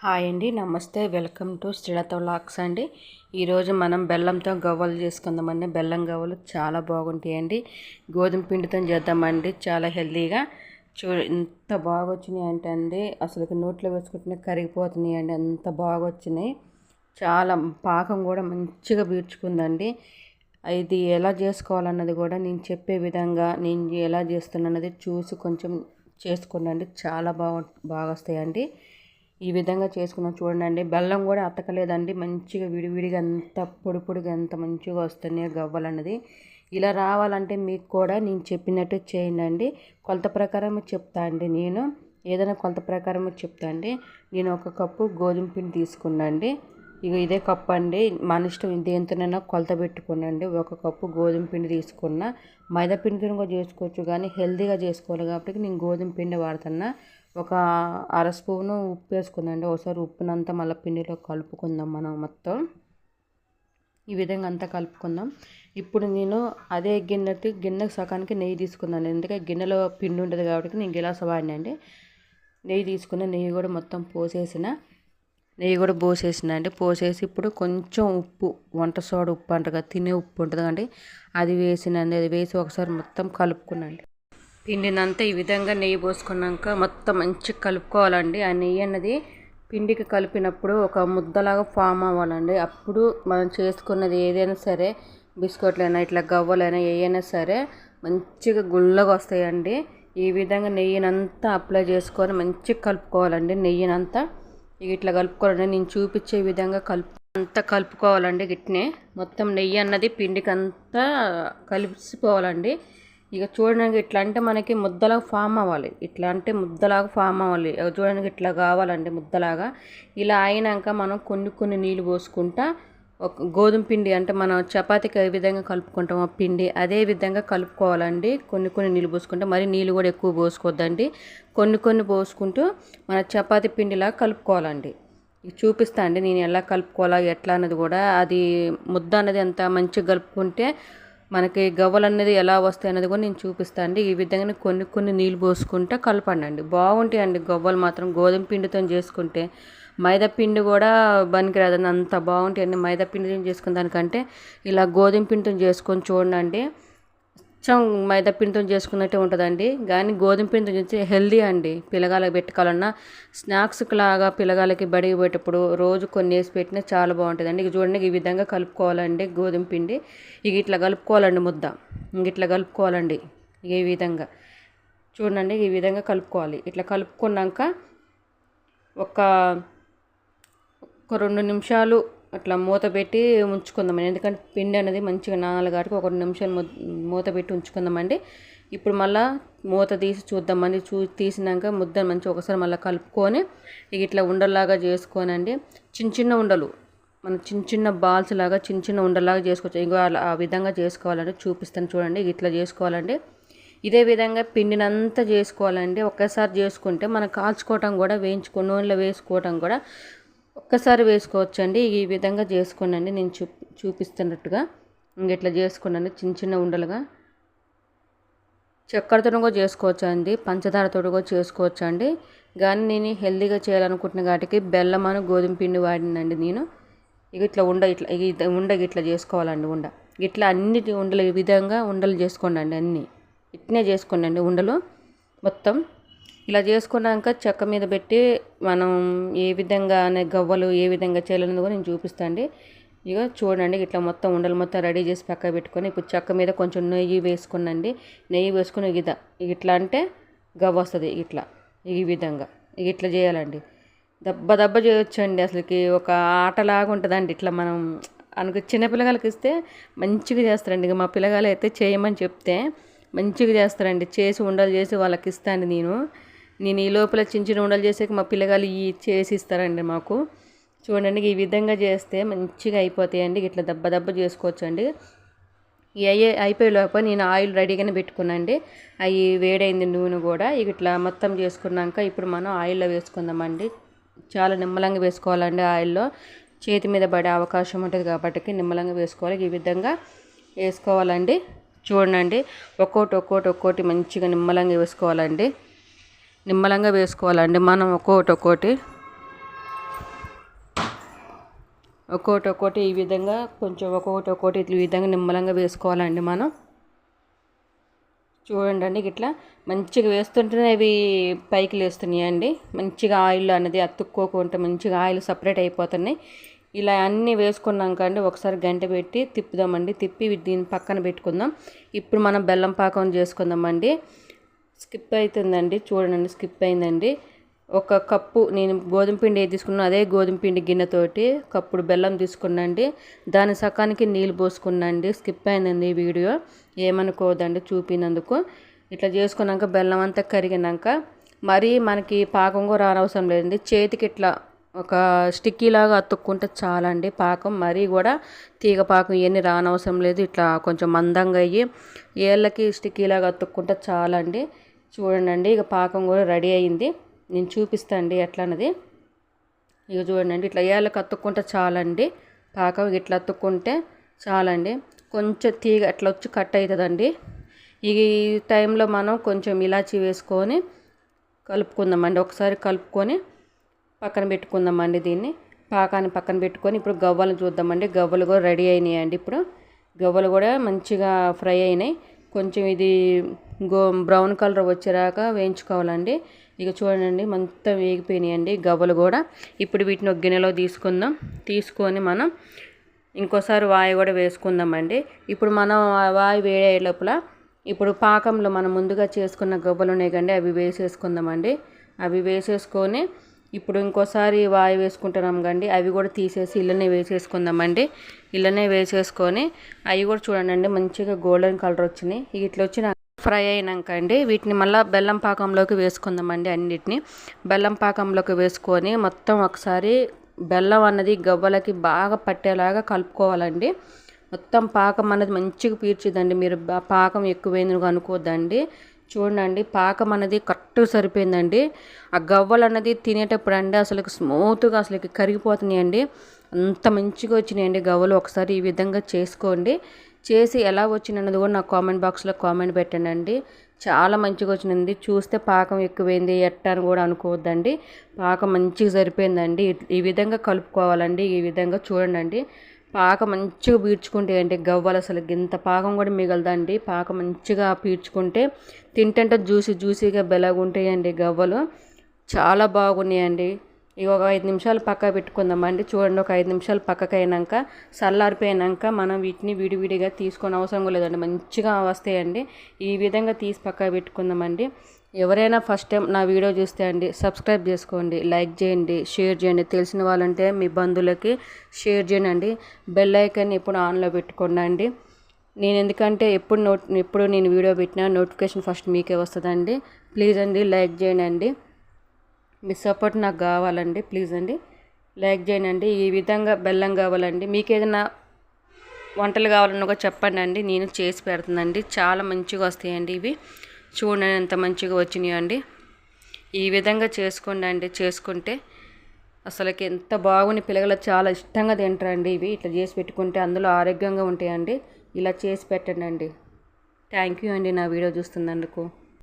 Hi అండి, నమస్తే. Welcome to Srilatha vlogs అండి. ఈరోజు మనం బెల్లంతో గవ్వలు చేసుకుందామండి. బెల్లం గవ్వలు చాలా బాగుంటాయండి. గోధుమ పిండితో చేద్దామండి, చాలా హెల్తీగా. ఎంత బాగా వచ్చినాయి అంటే అండి, అసలు నోట్లో వేసుకుంటేనే కరిగిపోతున్నాయి అండి, అంత బాగా వచ్చినాయి. చాలా పాకం కూడా మంచిగా పీల్చుకుందండి. ఇది ఎలా చేసుకోవాలన్నది కూడా నేను చెప్పే విధంగా నేను ఎలా చేస్తున్నానది చూసి కొంచెం చేసుకోండి. చాలా బాగా వస్తాయండి. ఈ విధంగా చేసుకున్నాం చూడండి. బెల్లం కూడా అతకలేదండి, మంచిగా విడివిడిగా అంత పొడి పొడిగా ఎంత మంచిగా వస్తున్నాయి గవ్వలు అన్నది. ఇలా రావాలంటే మీకు కూడా నేను చెప్పినట్టు చేయండి. కొలత ప్రకారం చెప్తా అండి, నేను ఏదైనా కొలత ప్రకారం చెప్తా అండి. నేను 1 కప్పు గోధుమ పిండి తీసుకున్నాండి. ఇక ఇదే కప్పు అండి, మన ఇష్టం దేంతోనైనా కొలత పెట్టుకున్నాండి. 1 కప్పు గోధుమ పిండి తీసుకున్నా. మైదా పిండితో కూడా చేసుకోవచ్చు, కానీ హెల్తీగా చేసుకోవాలి కాబట్టి నేను గోధుమ పిండి వాడుతున్నా. ఒక 1/2 స్పూను ఉప్పు వేసుకుందండి. ఒకసారి ఉప్పునంతా మళ్ళీ పిండిలో కలుపుకుందాం మనం మొత్తం. ఈ విధంగా అంతా కలుపుకుందాం. ఇప్పుడు నేను అదే గిన్నెకు సగానికి నెయ్యి తీసుకున్నాను. ఎందుకంటే గిన్నెలో పిండి ఉంటుంది కాబట్టి నేను గిలాస వాడినండి. నెయ్యి తీసుకున్న, నెయ్యి కూడా మొత్తం పోసేసిన అండి. పోసేసి ఇప్పుడు కొంచెం ఉప్పు, వంట సోడా ఉప్పు అంటగా తినే ఉప్పు ఉంటుంది కండి, అది వేసినండి. అది వేసి ఒకసారి మొత్తం కలుపుకున్నాండి. పిండినంతా ఈ విధంగా నెయ్యి పోసుకున్నాక మొత్తం మంచిగా కలుపుకోవాలండి. ఆ నెయ్యి అన్నది పిండికి కలిపినప్పుడు ఒక ముద్దలాగా ఫామ్ అవ్వాలండి. అప్పుడు మనం చేసుకున్నది ఏదైనా సరే, బిస్కెట్లైనా ఇట్లా గవ్వలైనా ఏదైనా సరే మంచిగా గుల్లగా వస్తాయండి. ఈ విధంగా నెయ్యినంతా అప్లై చేసుకొని మంచిగా కలుపుకోవాలండి. నెయ్యినంతా ఇట్లా కలుపుకోవాలండి. నేను చూపించే విధంగా అంతా కలుపుకోవాలండి. గిట్నే మొత్తం నెయ్యి అన్నది పిండికి అంతా కలిసిపోవాలండి. ఇక చూడడానికి ఇట్లా అంటే మనకి ముద్దలాగా ఫామ్ అవ్వాలి. ఇట్లా అంటే ముద్దలాగా ఫామ్ అవ్వాలి. చూడడానికి ఇట్లా కావాలండి ముద్దలాగా. ఇలా అయినాక మనం కొన్ని నీళ్ళు పోసుకుంటా, ఒక గోధుమ పిండి అంటే మనం చపాతీకి ఏ విధంగా కలుపుకుంటాం ఆ పిండి అదే విధంగా కలుపుకోవాలండి. కొన్ని నీళ్ళు పోసుకుంటే, మరి నీళ్ళు కూడా ఎక్కువ పోసుకోవద్దండి. కొన్ని పోసుకుంటూ మన చపాతీ పిండిలాగా కలుపుకోవాలండి. చూపిస్తా అండి నేను ఎలా కలుపుకోవాలా ఎట్లా అన్నది కూడా. అది ముద్ద అన్నది ఎంత మంచిగా కలుపుకుంటే మనకి గవ్వలు అనేది ఎలా వస్తాయి అన్నది కూడా నేను చూపిస్తాను అండి. ఈ విధంగా కొన్ని నీళ్ళు పోసుకుంటే కలపండి. బాగుంటాయండి గవ్వలు మాత్రం. గోధుమ పిండితో చేసుకుంటే మైదా పిండి కూడా పనికిరాదండి, అంత బాగుంటాయండి. మైదా పిండితో చేసుకున్న దానికంటే ఇలా గోధుమ పిండితో చేసుకొని చూడండి, కొంచెం మైదా పిండితో చేసుకున్నట్టే ఉంటుందండి. కానీ గోధుమ పిండితో చేస్తే హెల్దీ అండి. పిల్లగాళ్ళకి పెట్టుకోవాలన్నా, స్నాక్స్కి లాగా పిల్లగాళ్ళకి బడికి పోయేటప్పుడు రోజు కొన్ని వేసి పెట్టినా చాలా బాగుంటుందండి. ఇక చూడండి, ఈ విధంగా కలుపుకోవాలండి గోధుమ పిండి. ఇక ఇట్లా కలుపుకోవాలండి ముద్ద. ఇట్లా కలుపుకోవాలండి. ఈ విధంగా చూడండి, ఈ విధంగా కలుపుకోవాలి. ఇట్లా కలుపుకున్నాక ఒక 2 నిమిషాలు అట్లా మూత పెట్టి ఉంచుకుందామండి. ఎందుకంటే పిండి అనేది మంచిగా నానాలి కాబట్టి ఒక 2 నిమిషాలు మూత పెట్టి ఉంచుకుందామండి. ఇప్పుడు మళ్ళీ మూత తీసి చూద్దామండి. తీసినాక ముద్ద మంచిగా ఒకసారి మళ్ళీ కలుపుకొని ఇట్లా ఉండలాగా చేసుకోనండి. చిన్న ఉండలు, మన చిన్న బాల్స్ లాగా చిన్న ఉండలాగా చేసుకోవచ్చు. ఇగో ఆ విధంగా చేసుకోవాలండి. చూపిస్తాను చూడండి. ఇట్లా చేసుకోవాలండి. ఇదే విధంగా పిండినంతా చేసుకోవాలండి. ఒక్కసారి చేసుకుంటే మనం కాల్చుకోవటం కూడా, నూనెలో వేసుకోవటం కూడా ఒక్కసారి వేసుకోవచ్చండి. ఈ విధంగా చేసుకోనండి నేను చూపిస్తున్నట్టుగా. ఇట్లా చేసుకోనండి చిన్న ఉండలుగా. చక్కెరతో కూడా చేసుకోవచ్చు అండి, పంచదారతో కూడా చేసుకోవచ్చు అండి. కానీ నేను హెల్తీగా చేయాలనుకుంటున్న వాటికి బెల్లం అని గోధుమ పిండి వాడినండి నేను. ఇట్లా ఇట్లా చేసుకోవాలండి. ఇట్లా అన్ని ఉండలు ఈ విధంగా ఉండలు చేసుకోండి. అన్నీ ఇట్నే చేసుకోండి ఉండలు మొత్తం. ఇలా చేసుకున్నాక చెక్క మీద పెట్టి మనం ఏ విధంగా గవ్వలు ఏ విధంగా చేయాలన్నది కూడా నేను చూపిస్తాను. ఇక చూడండి, ఇట్లా మొత్తం ఉండలు మొత్తం రెడీ చేసి పక్క పెట్టుకొని ఇప్పుడు చెక్క మీద కొంచెం నెయ్యి వేసుకున్నాండి. నెయ్యి వేసుకుని ఇట్లా అంటే గవ్వ వస్తుంది. ఈ విధంగా ఇట్లా చేయాలండి. దెబ్బ చేయొచ్చండి. అసలుకి ఒక ఆటలాగా ఉంటుందండి. ఇట్లా మనం చిన్నపిల్లగాళ్ళకి ఇస్తే మంచిగా చేస్తారండి. ఇక మా పిల్లగాళ్ళు అయితే చేయమని చెప్తే మంచిగా చేస్తారండి. చేసి ఉండలు చేసి వాళ్ళకి ఇస్తాను నేను ఈ లోపల చిన్న ఉండలు చేసాక మా పిల్లగాళ్ళు చేసి ఇస్తారండి మాకు. చూడండి, ఈ విధంగా చేస్తే మంచిగా అయిపోతాయండి. ఇట్లా దెబ్బ చేసుకోవచ్చు అండి. అయిపోయే లోపల నేను ఆయిల్ రెడీగానే పెట్టుకున్నాండి. అవి వేడైంది నూనె కూడా. ఇట్లా మొత్తం చేసుకున్నాక ఇప్పుడు మనం ఆయిల్లో వేసుకుందామండి. చాలా నిమ్మలంగా వేసుకోవాలండి. ఆయిల్లో చేతి మీద పడే అవకాశం ఉంటుంది కాబట్టి నిమ్మలంగా వేసుకోవాలి. ఈ విధంగా వేసుకోవాలండి. చూడండి, ఒక్కోటి మంచిగా నిమ్మలంగా వేసుకోవాలండి. మనం ఒక్కోటి ఒక్కొక్కటి ఈ విధంగా కొంచెం ఒక్కొక్కటి ఈ విధంగా నిమ్మలంగా వేసుకోవాలండి మనం. చూడండి ఇట్లా మంచిగా వేస్తుంటేనే అవి పైకి లేస్తున్నాయండి. మంచిగా ఆయిల్ అనేది అతుక్కోకుండా మంచిగా ఆయిల్ సపరేట్ అయిపోతున్నాయి. ఇలా అన్నీ వేసుకున్నాక అండి ఒకసారి గంట పెట్టి తిప్పుదామండి. తిప్పి దీన్ని పక్కన పెట్టుకుందాం. ఇప్పుడు మనం బెల్లం పాకం చేసుకుందామండి. స్కిప్ అవుతుందండి, చూడండి స్కిప్ అయిందండి. ఒక కప్పు నేను గోధుమ పిండి ఏది తీసుకున్నా అదే గోధుమ పిండి గిన్నెతోటి కప్పుడు బెల్లం తీసుకున్నాండి. దాని సకానికి నీళ్ళు పోసుకున్నాండి. స్కిప్ అయిందండి ఈ వీడియో, ఏమనుకోదండి చూపినందుకు. ఇట్లా చేసుకున్నాక బెల్లం అంతా కరిగినాక మరీ మనకి పాకం కూడా రానవసరం లేదండి. చేతికి ఇట్లా ఒక స్టిక్కీ లాగా అతుక్కుంటే చాలండి పాకం. మరీ కూడా తీగ పాకం ఇవన్నీ రానవసరం లేదు. ఇట్లా కొంచెం మందంగా అయ్యి ఏళ్ళకి స్టిక్కీ లాగా అతుక్కుంటే చాలండి. చూడండి ఇక పాకం కూడా రెడీ అయింది. నేను చూపిస్తాను అండి ఎట్లా అన్నది. ఇక చూడండి ఇట్లా ఏళ్ళకి అతుక్కుంటే చాలండి. పాకం ఇట్లా అతుక్కుంటే చాలండి. కొంచెం తీగ అట్లా వచ్చి కట్ అవుతుందండి. ఈ టైంలో మనం కొంచెం ఇలాచి వేసుకొని కలుపుకుందామండి. ఒకసారి కలుపుకొని పక్కన పెట్టుకుందామండి. దీన్ని పాకాన్ని పక్కన పెట్టుకొని ఇప్పుడు గవ్వలు చూద్దామండి. గవ్వలు కూడా రెడీ అయినాయండి. ఇప్పుడు గవ్వలు కూడా మంచిగా ఫ్రై అయినాయి. కొంచెం ఇది బ్రౌన్ కలర్ వచ్చేరాక వేయించుకోవాలండి. ఇక చూడండి మొత్తం వేగిపోయినాయండి గవ్వలు కూడా. ఇప్పుడు వీటిని ఒక గిన్నెలో తీసుకొని మనం ఇంకోసారి వాయి కూడా వేసుకుందామండి. ఇప్పుడు మనం వాయి వేడే లోపల ఇప్పుడు పాకంలో మనం ముందుగా చేసుకున్న గవ్వలు ఉన్నాయి కండి, అవి వేసేసుకుందామండి. అవి వేసేసుకొని ఇప్పుడు ఇంకోసారి వాయి వేసుకుంటున్నాం కండి, అవి కూడా తీసేసి ఇళ్ళనే వేసేసుకుందామండి. ఇళ్ళనే వేసేసుకొని అవి కూడా చూడండి మంచిగా గోల్డెన్ కలర్ వచ్చినాయి. ఇట్లా వచ్చిన ఫ్రై అయినాక అండి వీటిని మళ్ళీ బెల్లం పాకంలోకి వేసుకుందామండి. అన్నిటిని బెల్లం పాకంలోకి వేసుకొని మొత్తం ఒకసారి బెల్లం అన్నది గవ్వలకి బాగా పట్టేలాగా కలుపుకోవాలండి. మొత్తం పాకం అనేది మంచిగా పీల్చిదండి. మీరు పాకం ఎక్కువైంది అనుకోద్దండి. చూడండి పాకం అనేది కరెక్ట్గా సరిపోయిందండి. ఆ గవ్వలు అన్నది తినేటప్పుడు అండి అసలు స్మూత్గా అసలు కరిగిపోతున్నాయండి. అంత మంచిగా వచ్చినాయండి గవ్వలు. ఒకసారి ఈ విధంగా చేసుకోండి. చేసి ఎలా వచ్చినది కూడా నాకు కామెంట్ బాక్స్లో కామెంట్ పెట్టండి. చాలా మంచిగా వచ్చింది. చూస్తే పాకం ఎక్కువైంది ఎట్టా అని కూడా అనుకోవద్దండి. పాకం మంచిగా సరిపోయిందండి. ఈ విధంగా కలుపుకోవాలండి. ఈ విధంగా చూడండి పాకం మంచిగా పీడ్చుకుంటే అండి గవ్వలు అసలు ఇంత పాకం కూడా మిగలదండి. పాకం మంచిగా పీడ్చుకుంటే తింటుంటే జ్యూసీగా బెలగుంటాయండి గవ్వలు. చాలా బాగున్నాయండి. ఇక ఒక 5 నిమిషాలు పక్క పెట్టుకుందామండి. చూడండి ఒక 5 నిమిషాలు పక్కకు అయినాక చల్లారిపోయినాక మనం వీటిని విడివిడిగా తీసుకొని అవసరం లేదండి. మంచిగా వస్తాయండి. ఈ విధంగా తీసి పక్క పెట్టుకుందామండి. ఎవరైనా ఫస్ట్ టైం నా వీడియో చూస్తే అండి సబ్స్క్రైబ్ చేసుకోండి, లైక్ చేయండి, షేర్ చేయండి. తెలిసిన వాళ్ళంటే మీ బంధువులకి షేర్ చేయండి. బెల్ ఐకాన్ ఎప్పుడు ఆన్లో పెట్టుకోండి. నేను ఎందుకంటే ఎప్పుడు నేను వీడియో పెట్టినా నోటిఫికేషన్ ఫస్ట్ మీకే వస్తుందండి. ప్లీజ్ అండి లైక్ చేయండి. మీ సపోర్ట్ నాకు కావాలండి. ప్లీజ్ అండి లైక్ చేయండి. ఈ విధంగా బెల్లం కావాలండి. మీకు ఏదైనా వంటలు కావాలన్నా కూడా చెప్పండి అండి, నేను చేసి పెడుతుందండి. చాలా మంచిగా వస్తాయండి ఇవి. చూడండి ఎంత మంచిగా వచ్చినాయండి. ఈ విధంగా చేసుకోండి అండి. చేసుకుంటే అసలుకి ఎంత బాగుంది. పిల్లలు చాలా ఇష్టంగా తింటారండి ఇవి. ఇట్లా చేసి పెట్టుకుంటే అందులో ఆరోగ్యంగా ఉంటాయండి. ఇలా చేసి పెట్టండి అండి. థ్యాంక్ యూ అండి నా వీడియో చూస్తున్నందుకు.